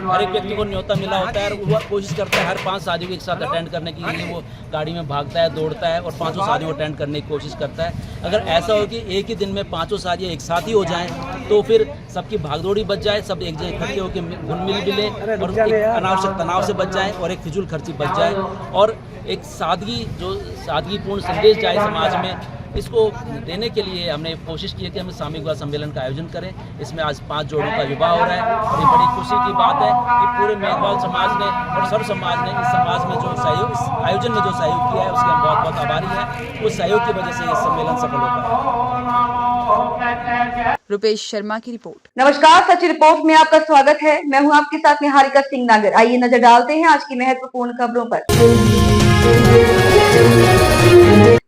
हर एक व्यक्ति को न्योता मिला होता है और वो कोशिश करता है हर 5 शादियों को एक साथ अटेंड करने के लिए। वो गाड़ी में भागता है, दौड़ता है और 5 शादियों को अटेंड करने की कोशिश करता है। अगर ऐसा हो कि एक ही दिन में 5 शादियाँ एक साथ ही हो जाएँ तो फिर सबकी भागदौड़ी बच जाए, सब एक जगह इकट्ठे होकर घुल मिल मिले और एक अनावश्यक तनाव से बच जाए और एक फिजूल खर्ची बच जाए और एक सादगीपूर्ण संदेश जाए समाज में। इसको देने के लिए हमने कोशिश की है कि हम सामूहिक विवाह सम्मेलन का आयोजन करें। इसमें आज 5 जोड़ों का विवाह हो रहा है और ये बड़ी खुशी की बात है कि पूरे मेघवाल समाज ने और सर्व समाज ने इस समाज में जो सहयोग, इस आयोजन में जो सहयोग किया है उसके हम बहुत बहुत आभारी हैं। उस सहयोग की वजह से ये सम्मेलन सफल हो पाया। रुपेश शर्मा की रिपोर्ट। नमस्कार, सच रिपोर्ट में आपका स्वागत है। मैं हूं आपके साथ निहारिका सिंह नागर। आइए नजर डालते हैं आज की महत्वपूर्ण खबरों पर।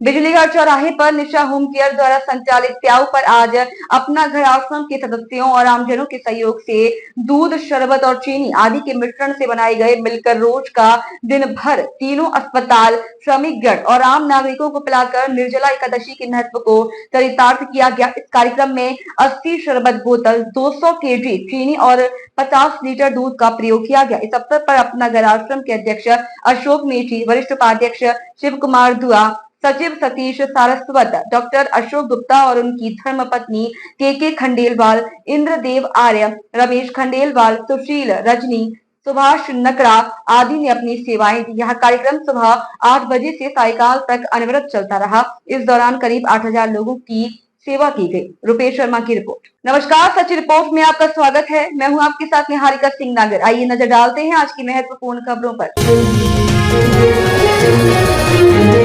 बिजलीघर चौराहे पर निशा होम केयर द्वारा संचालित प्याऊ पर आज अपना घर आश्रम के सदस्यों और आमजनों के सहयोग से दूध, शरबत और चीनी आदि के मिश्रण से बनाए गए मिलकर रोज का दिन भर तीनों अस्पताल, श्रमिक गण और आम नागरिकों को पिलाकर निर्जला एकादशी के महत्व को चरितार्थ किया गया। इस कार्यक्रम में 80 शरबत बोतल, 200 केजी चीनी और 50 लीटर दूध का प्रयोग किया गया। इस अवसर पर अपना घर आश्रम के अध्यक्ष अशोक मेची, वरिष्ठ उपाध्यक्ष शिव कुमार दुआ, सचिव सतीश सारस्वत, डॉक्टर अशोक गुप्ता और उनकी धर्मपत्नी के खंडेलवाल, इंद्रदेव आर्य, रमेश खंडेलवाल, सुशील, रजनी, सुभाष नकड़ा आदि ने अपनी सेवाएं दी। यह कार्यक्रम सुबह 8 बजे से सायकाल तक अनवरत चलता रहा। इस दौरान करीब 8000 लोगों की सेवा की गई। रुपेश शर्मा की रिपोर्ट। नमस्कार, सच रिपोर्ट में आपका स्वागत है। मैं हूं आपके साथ निहारिका सिंह नागर। आइए नजर डालते हैं आज की महत्वपूर्ण खबरों पर।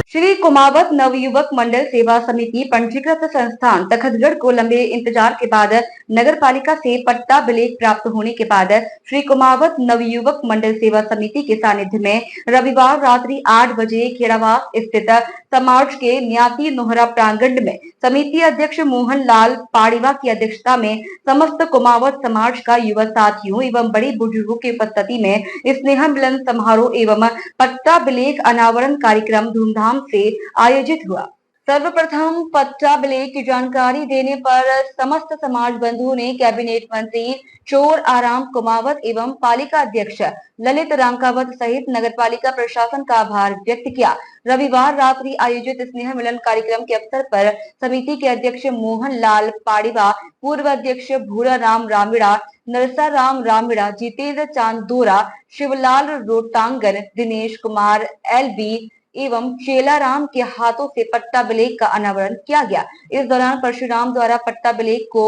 श्री कुमावत नवयुवक मंडल सेवा समिति पंजीकृत संस्थान तखतगढ़ को लंबे इंतजार के बाद नगर पालिका से पट्टा बिलेक प्राप्त होने के बाद श्री कुमावत नवयुवक मंडल सेवा समिति के सानिध्य में रविवार रात्रि 8 बजे खेड़ावास स्थित समाज के न्याती नोहरा प्रांगण में समिति अध्यक्ष मोहन लाल पाड़ीवा की अध्यक्षता में समस्त कुमावत समाज का युवा साथियों एवं बड़ी बुजुर्गों की उपस्थिति में स्नेह मिलन समारोह एवं पट्टा बिलेक अनावरण कार्यक्रम धूमधाम से आयोजित हुआ। सर्वप्रथम पट्टा बिलेक की जानकारी देने पर समस्त समाज बंधुओं ने कैबिनेट मंत्री चोर आराम कुमावत एवं पालिका अध्यक्ष ललित रांकावत सहित नगर पालिका प्रशासन का आभार व्यक्त किया। रविवार रात्रि आयोजित स्नेह मिलन कार्यक्रम के अवसर पर समिति के अध्यक्ष मोहन लाल पाड़ीवा, पूर्व अध्यक्ष भूरा राम रामिड़ा, नरसा राम रामिड़ा, जितेंद्र चांदोरा, शिवलाल रोटांगन, दिनेश कुमार LB एवं चेलाराम के हाथों से पट्टा बिलेक का अनावरण किया गया। इस दौरान परशुराम द्वारा पट्टा बिलेक को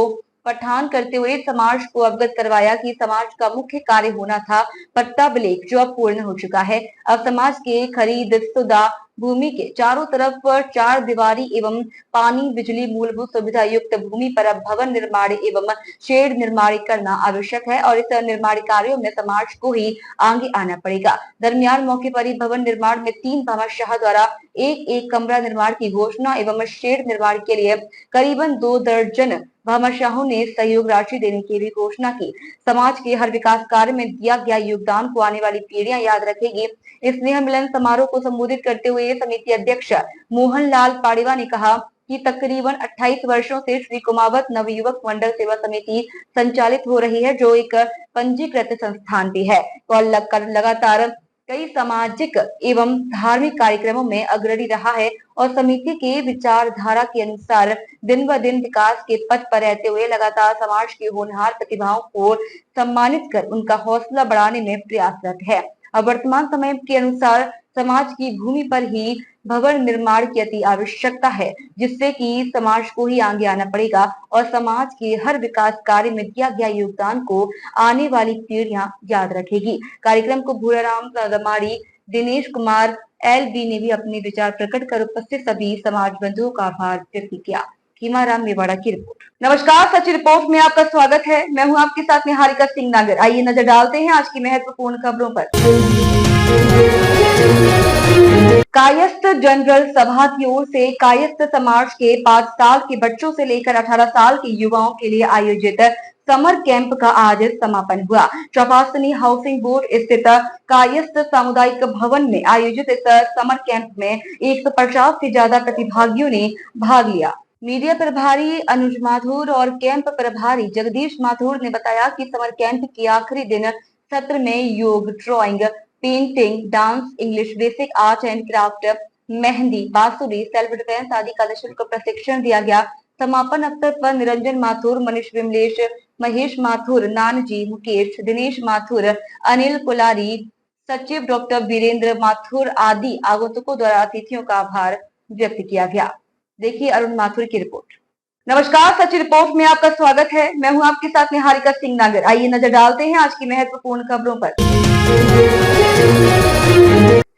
पठान करते हुए समाज को अवगत करवाया कि समाज का मुख्य कार्य होना था पट्टा बिलेक, जो अब पूर्ण हो चुका है। अब समाज के खरीद शुदा भूमि के चारों तरफ 4 दीवारी एवं पानी, बिजली, मूलभूत सुविधा युक्त भूमि पर अब भवन निर्माण एवं शेड निर्माण करना आवश्यक है और इस निर्माण कार्यों में समाज को ही आगे आना पड़ेगा। दरमियान मौके पर ही भवन निर्माण में 3 भामाशाह द्वारा एक कमरा निर्माण की घोषणा एवं शेड निर्माण के लिए करीबन 2 दर्जन भामाशाहों ने सहयोग राशि देने की भी घोषणा की। समाज के हर विकास कार्य में दिया गया योगदान को आने वाली पीढ़ियां याद रखेगी। इस स्नेह मिलन समारोह को संबोधित करते हुए समिति अध्यक्ष मोहन लाल पाड़ीवा ने कहा कि तकरीबन 28 वर्षों से श्री कुमावत नवयुवक मंडल सेवा समिति संचालित हो रही है, जो एक पंजीकृत संस्थान भी है और लगातार कई सामाजिक एवं धार्मिक कार्यक्रमों में अग्रणी रहा है और समिति के विचारधारा के अनुसार दिन ब दिन विकास के पथ पर रहते हुए लगातार समाज की होनहार प्रतिभाओं को सम्मानित कर उनका हौसला बढ़ाने में प्रयासरत है। अब वर्तमान समय के अनुसार समाज की भूमि पर ही भवन निर्माण की अति आवश्यकता है, जिससे कि समाज को ही आगे आना पड़ेगा और समाज के हर विकास कार्य में दिया गया योगदान को आने वाली पीढ़ियां याद रखेगी। कार्यक्रम को भूराराम रमाड़ी, दिनेश कुमार LB ने भी अपने विचार प्रकट कर उपस्थित सभी समाज बंधुओं का आभार व्यक्त किया। कीमाराम मेवाड़ा की रिपोर्ट। नमस्कार, सच रिपोर्ट में आपका स्वागत है। मैं हूं आपके साथ निहारिका सिंह नागर। आइए नजर डालते हैं आज की महत्वपूर्ण खबरों पर। कायस्थ जनरल सभा की ओर से कायस्थ समाज के 5 साल के बच्चों से लेकर 18 साल के युवाओं के लिए आयोजित समर कैंप का आज समापन हुआ। चौपासनी हाउसिंग बोर्ड स्थित कायस्थ सामुदायिक भवन में आयोजित इस समर कैंप में 150 से ज्यादा प्रतिभागियों ने भाग लिया। मीडिया प्रभारी अनुज माथुर और कैंप प्रभारी जगदीश माथुर ने बताया कि समर कैंप के आखिरी दिन सत्र में योग, drawing, painting, dance, English basic art and craft, mehndi, बांसुरी, सेल्फ डिफेंस आदि का निःशुल्क प्रशिक्षण दिया गया। समापन अवसर पर निरंजन माथुर, मनीष विमलेश, महेश माथुर, नानजी, मुकेश, दिनेश माथुर, अनिल कुलारी, सचिव डॉक्टर वीरेंद्र माथुर आदि आगंतुकों द्वारा अतिथियों का आभार व्यक्त किया गया। देखिए अरुण माथुर की रिपोर्ट। नमस्कार, सच्ची रिपोर्ट में आपका स्वागत है। मैं हूं आपके साथ निहारिका सिंह नागर। आइए नजर डालते हैं आज की महत्वपूर्ण खबरों पर।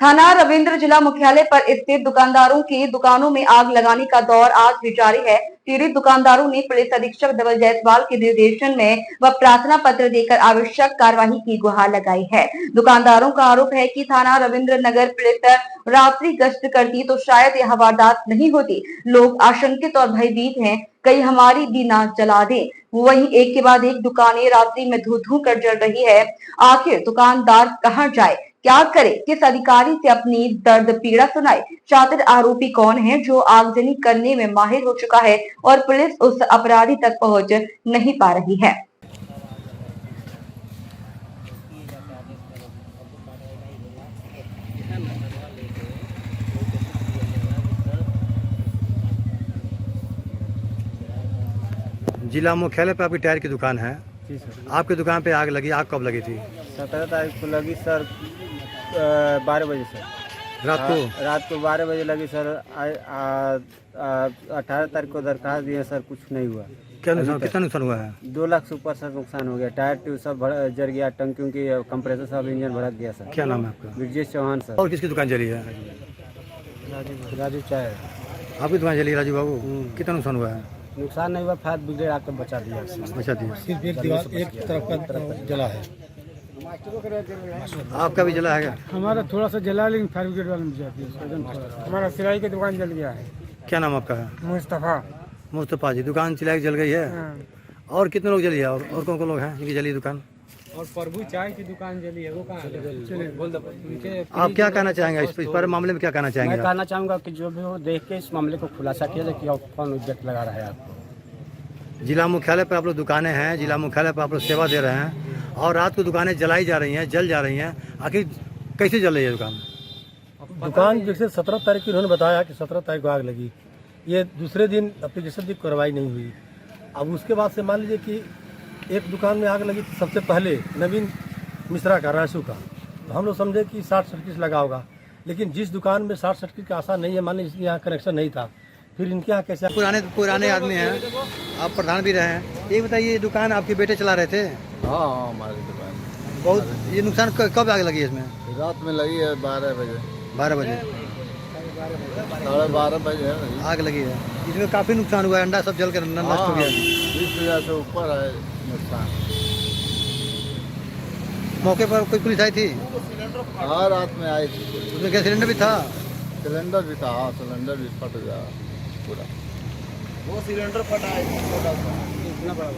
थाना रविंद्र जिला मुख्यालय पर स्थित दुकानदारों की दुकानों में आग लगाने का दौर आज भी जारी है। पीड़ित दुकानदारों ने पुलिस अधीक्षक धवल जायसवाल के निर्देशन में व प्रार्थना पत्र देकर आवश्यक कार्यवाही की गुहार लगाई है। दुकानदारों का आरोप है कि थाना रविंद्र नगर पुलिस रात्रि गश्त करती तो शायद यह वारदात नहीं होती। लोग आशंकित और भयभीत हैं, कहीं हमारी भी ना जला दे। वहीं एक के बाद एक दुकानें रात्रि में धू धू कर जल रही है। आखिर दुकानदार कहां जाए, क्या करे, किस अधिकारी से अपनी दर्द पीड़ा सुनाए? शातिर आरोपी कौन है जो आगजनी करने में माहिर हो चुका है और पुलिस उस अपराधी तक पहुंच नहीं पा रही है? जिला मुख्यालय पे आपकी टायर की दुकान है जी सर। आपकी दुकान पे आग लगी, आग कब लगी थी? 17 तारीख को लगी सर, 12 बजे सर। रात को 12 बजे लगी सर। 18 तारीख को दरखास्त दिए सर, कुछ नहीं हुआ। क्या नुकसान, कितना नुकसान हुआ है? 2 लाख से ऊपर सर नुकसान हो गया। टायर ट्यूब सब जल गया, टंकियों की कंप्रेसर सब इंजन भड़क गया सर। क्या नाम है आपका? ब्रिजेश चौहान सर। और किसकी दुकान जली है? राजू चाय। आपकी दुकान जली राजू बाबू? कितना नुकसान हुआ है? नुकसान नहीं हुआ, फायर ब्रिगेड आकर बचा दिया। बचा दिया। सिर्फ एक दीवार एक तरफ का जला है। आपका भी जला है क्या? हमारा थोड़ा सा जला, लेकिन फायर ब्रिगेड वाले में बुझा दिया। हमारा सिलाई की दुकान जल गया है। क्या नाम आपका है? मुस्तफा जी। दुकान सिलाई जल गई है। और कितने लोग जली है? और कौन कौन लोग हैं जिनकी जली दुकान? और प्रभु चाय की दुकान जली है, वो कहाँ? आप क्या कहना चाहेंगे इस पर मामले में? क्या कहना चाहेंगे? मैं कहना चाहूँगा कि जो भी हो देख के इस मामले को खुलासा किया जाए कि कौन उद्योग लगा रहा है आपको। जिला मुख्यालय पर आप लोग दुकानें हैं, जिला मुख्यालय पर आप लोग सेवा दे रहे हैं और रात को दुकानें जलाई जा रही हैं, जल जा रही हैं। आखिर कैसे जल रही है दुकान? दुकान जैसे 17 तारीख को उन्होंने बताया कि 17 तारीख को आग लगी, ये दूसरे दिन एप्लीकेशन की कार्रवाई नहीं हुई। अब उसके बाद से मान लीजिए कि एक दुकान में आग लगी थी सबसे पहले, नवीन मिश्रा का, रायसू का। तो हम लोग समझे कि शॉर्ट सर्किट लगा होगा, लेकिन जिस दुकान में शॉर्ट सर्किट का आशा नहीं है, मान लीजिए यहाँ कनेक्शन नहीं था, फिर इनके यहाँ कैसे? पुराने आदमी हैं, आप प्रधान भी रहे हैं। ये बताइए, ये दुकान आपके बेटे चला रहे थे? हाँ, हमारी दुकान। बहुत ये नुकसान कब आग लगी इसमें? रात में लगी है 12 बजे। 12 बजे? 12:30 बजे आग लगी है। इसमें काफ़ी नुकसान हुआ है, अंडा सब जल कर नष्ट हो गया। 20,000 से ऊपर है नुकसान। मौके पर कोई पुलिस आई थी? हाँ, रात में आई थी। उसमें गैस सिलेंडर भी था? सिलेंडर भी था। हाँ, सिलेंडर भी फट गया पूरा। वो सिलेंडर फटा है छोटा सा, इतना बड़ा।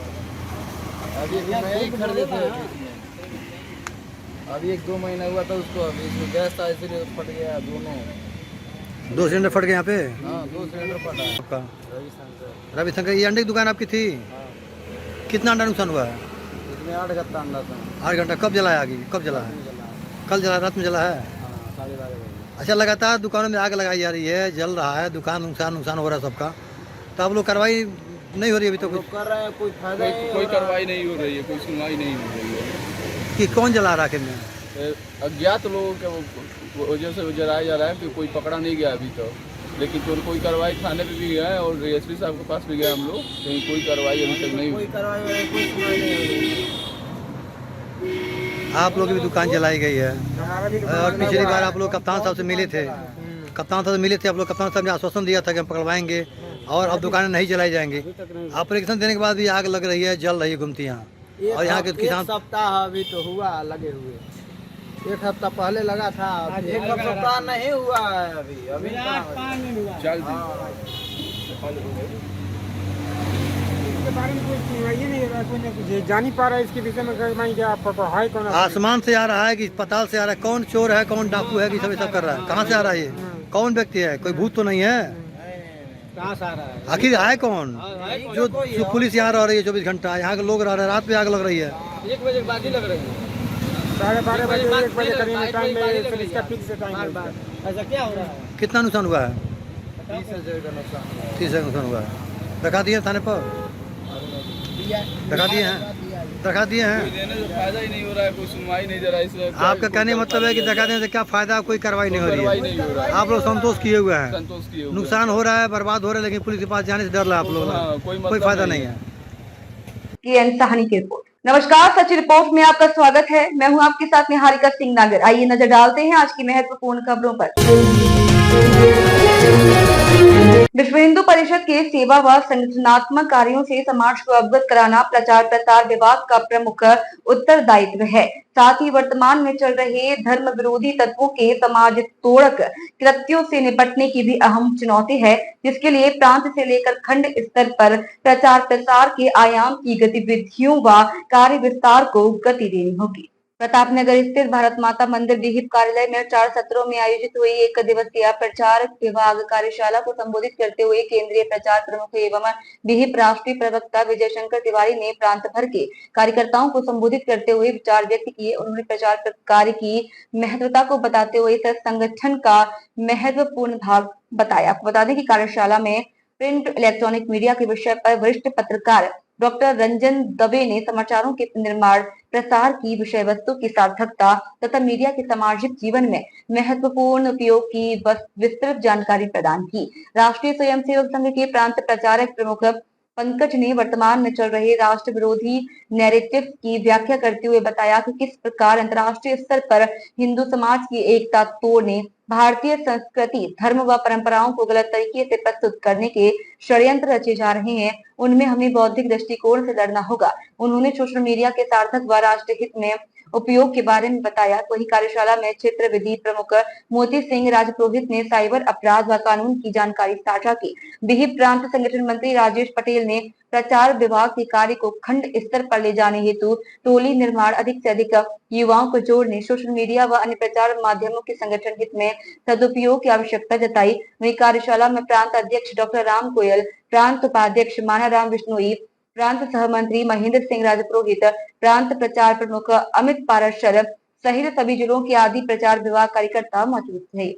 अभी नहीं खरीदे थे, अभी 1-2 महीना हुआ था उसको। अभी इसमें गैस था इसलिए फट गया दोनों। 2 सिलेंडर फट गए यहाँ पे? हाँ, 2 सिलेंडर फटा है। आपका रविशंकर, ये अंडे की दुकान आपकी थी? कितना अंडा नुकसान हुआ है? इसमें 8 घंटा अंडा था। 8 घंटा? कब जला है आगे? कब जला है? कल जला, रात में जला है? 12:30 बजे। अच्छा, लगातार दुकानों में आग लगाई जा रही है, जल रहा है, दुकान नुकसान हो रहा है सबका, तो आप लोग कार्रवाई नहीं हो रही अभी तक? तो कर रहे हैं, कोई फायदा कोई कार्रवाई नहीं हो रही है, कोई सुनवाई नहीं हो रही है। कि कौन जला रहा है? अज्ञात लोगों के वजह से जलाया जा रहा है कि कोई पकड़ा नहीं गया अभी तो, लेकिन तो कोई कार्रवाई थाने पे भी गया है और एसपी साहब के पास भी गया हम लोग, कहीं कोई कार्रवाई अभी तक नहीं हुई। आप लोग की भी दुकान जलाई गई है और पिछली बार आप लोग कप्तान साहब से मिले थे, आप लोग कप्तान साहब ने आश्वासन दिया था कि हम पकड़वाएंगे और अब दुकानें नहीं जलाई जाएंगी। ऑपरेशन देने के बाद भी आग लग रही है, जल रही है, घूमती यहाँ। और यहाँ के किसान सप्ताह अभी तो हुआ लगे हुए। एक हफ्ता पहले लगा था, एक सप्ताह नहीं हुआ है अभी चल इसके बारे में कोई सुनवाई नहीं हो रहा, कोई ना कुछ जान ही पा रहा है इसके विषय में। क्या आपको है कौन? आसमान से आ रहा है कि पताल से आ रहा है, कौन चोर है कौन डाकू है कि सब कर रहा है, कहाँ से आ रहा है ये, कौन व्यक्ति है, कोई भूत तो नहीं है, कहाँ से आ रहा है? आखिर आए कौन? जो पुलिस यहाँ रह रही है 24 घंटा, यहाँ के लोग रह रहे हैं, रात में आग लग रही है। 1 बजे बाद ही लग रही है, 12:30 बजे 1 बजे करीब टाइम में इसका फिक्स टाइम है। ऐसा क्या हो रहा है? कितना नुकसान हुआ है? 30,000 का नुकसान। 30,000 नुकसान हुआ है। दिखा दिए थाने पर, दिखा दिए हैं, दिखा दिए हैं। देने से फायदा ही नहीं हो रहा है, कोई सुनवाई नहीं दे रहा है इसलिए। आपका कहने का मतलब है कि दिखा देने से क्या फायदा, कोई कार्रवाई नहीं हो रही है, आप लोग संतोष किए हुए हैं, नुकसान हो रहा है, बर्बाद हो रहा है, लेकिन पुलिस के पास जाने से डर रहा है आप लोग, कोई फायदा नहीं है। साहनी की रिपोर्ट। नमस्कार, सच रिपोर्ट में आपका स्वागत है। मैं हूं आपके साथ निहारिका सिंह नागर। आइए नजर डालते हैं आज की महत्वपूर्ण खबरों पर। विश्व हिंदू परिषद के सेवा व संगठनात्मक कार्यों से समाज को अवगत कराना प्रचार प्रसार विभाग का प्रमुख उत्तरदायित्व है। साथ ही वर्तमान में चल रहे धर्म विरोधी तत्वों के समाज तोड़क कृत्यों से निपटने की भी अहम चुनौती है, जिसके लिए प्रांत से लेकर खंड स्तर पर प्रचार प्रसार के आयाम की गतिविधियों व कार्य विस्तार को गति देनी होगी। प्रतापनगर स्थित भारत माता मंदिर विहिप कार्यालय में 4 सत्रों में आयोजित हुई 1 दिवसीय प्रचार विभाग कार्यशाला को संबोधित करते हुए केंद्रीय प्रचार प्रमुख एवं विहिप राष्ट्रीय प्रवक्ता विजय शंकर तिवारी ने प्रांत भर के कार्यकर्ताओं को संबोधित करते हुए विचार व्यक्त किए। उन्होंने प्रचार कार्य की महत्वता को बताते हुए इस संगठन का महत्वपूर्ण भाग बताया। आपको बता दें कि कार्यशाला में प्रिंट इलेक्ट्रॉनिक मीडिया के विषय पर वरिष्ठ पत्रकार डॉक्टर रंजन दवे ने समाचारों के निर्माण प्रसार की विषय वस्तु की सार्थकता तथा मीडिया के सामाजिक जीवन में महत्वपूर्ण उपयोग की विस्तृत जानकारी प्रदान की। राष्ट्रीय स्वयंसेवक संघ के प्रांत प्रचारक प्रमुख पंकज ने वर्तमान में चल रहे राष्ट्र विरोधी नैरेटिव की व्याख्या करते हुए बताया कि किस प्रकार अंतर्राष्ट्रीय स्तर पर हिंदू समाज की एकता तोड़ने, भारतीय संस्कृति, धर्म व परंपराओं को गलत तरीके से प्रस्तुत करने के षड्यंत्र रचे जा रहे हैं, उनमें हमें बौद्धिक दृष्टिकोण से लड़ना होगा। उन्होंने सोशल मीडिया के सार्थक व राष्ट्र हित में उपयोग के बारे में बताया। वही कार्यशाला में क्षेत्र विधि प्रमुख मोती सिंह राजपुरोहित ने साइबर अपराध व कानून की जानकारी साझा की। विहिप प्रांत संगठन मंत्री राजेश पटेल ने प्रचार विभाग के कार्य को खंड स्तर पर ले जाने हेतु टोली निर्माण, अधिक से अधिक युवाओं को जोड़ने, सोशल मीडिया व अन्य प्रचार माध्यमों के संगठन हित में सदुपयोग की आवश्यकता जताई। वही कार्यशाला में प्रांत अध्यक्ष डॉक्टर राम गोयल, प्रांत उपाध्यक्ष मानाराम बिश्नोई, प्रांत सहमंत्री महेंद्र सिंह राजपुरोहित, प्रांत प्रचार प्रमुख अमित पाराशर सहित सभी जिलों के आदि प्रचार विभाग कार्यकर्ता मौजूद थे।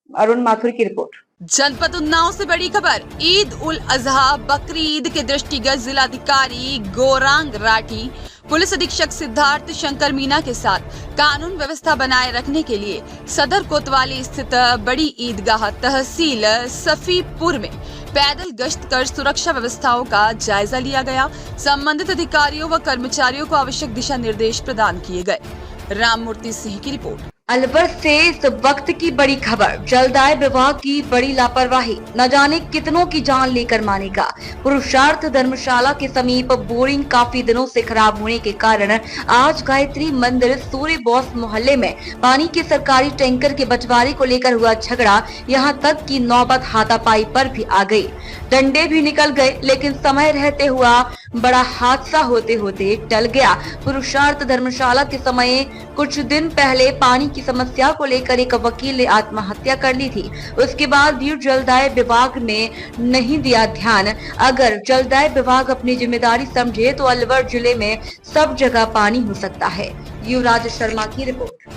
अरुण माथुर की रिपोर्ट। जनपद उन्नाव से बड़ी खबर। ईद उल अजहा बकरी ईद के दृष्टिगत जिलाधिकारी गौरांग राठी, पुलिस अधीक्षक सिद्धार्थ शंकर मीना के साथ कानून व्यवस्था बनाए रखने के लिए सदर कोतवाली स्थित बड़ी ईदगाह तहसील सफीपुर में पैदल गश्त कर सुरक्षा व्यवस्थाओं का जायजा लिया गया। संबंधित अधिकारियों व कर्मचारियों को आवश्यक दिशा निर्देश प्रदान किए गए। राममूर्ति सिंह की रिपोर्ट। अलवर से इस वक्त की बड़ी खबर। जलदाय विभाग की बड़ी लापरवाही, न जाने कितनों की जान लेकर मानेगा। पुरुषार्थ धर्मशाला के समीप बोरिंग काफी दिनों से खराब होने के कारण आज गायत्री मंदिर सूर्य बॉस मोहल्ले में पानी के सरकारी टैंकर के बंटवारे को लेकर हुआ झगड़ा, यहां तक कि नौबत हाथापाई पर भी आ गई। डंडे भी निकल गए, लेकिन समय रहते हुआ बड़ा हादसा होते होते टल गया। पुरुषार्थ धर्मशाला के समय कुछ दिन पहले पानी की समस्या को लेकर एक वकील ने आत्महत्या कर ली थी। उसके बाद भी जलदाय विभाग ने नहीं दिया ध्यान। अगर जलदाय विभाग अपनी जिम्मेदारी समझे तो अलवर जिले में सब जगह पानी हो सकता है। युवराज शर्मा की रिपोर्ट।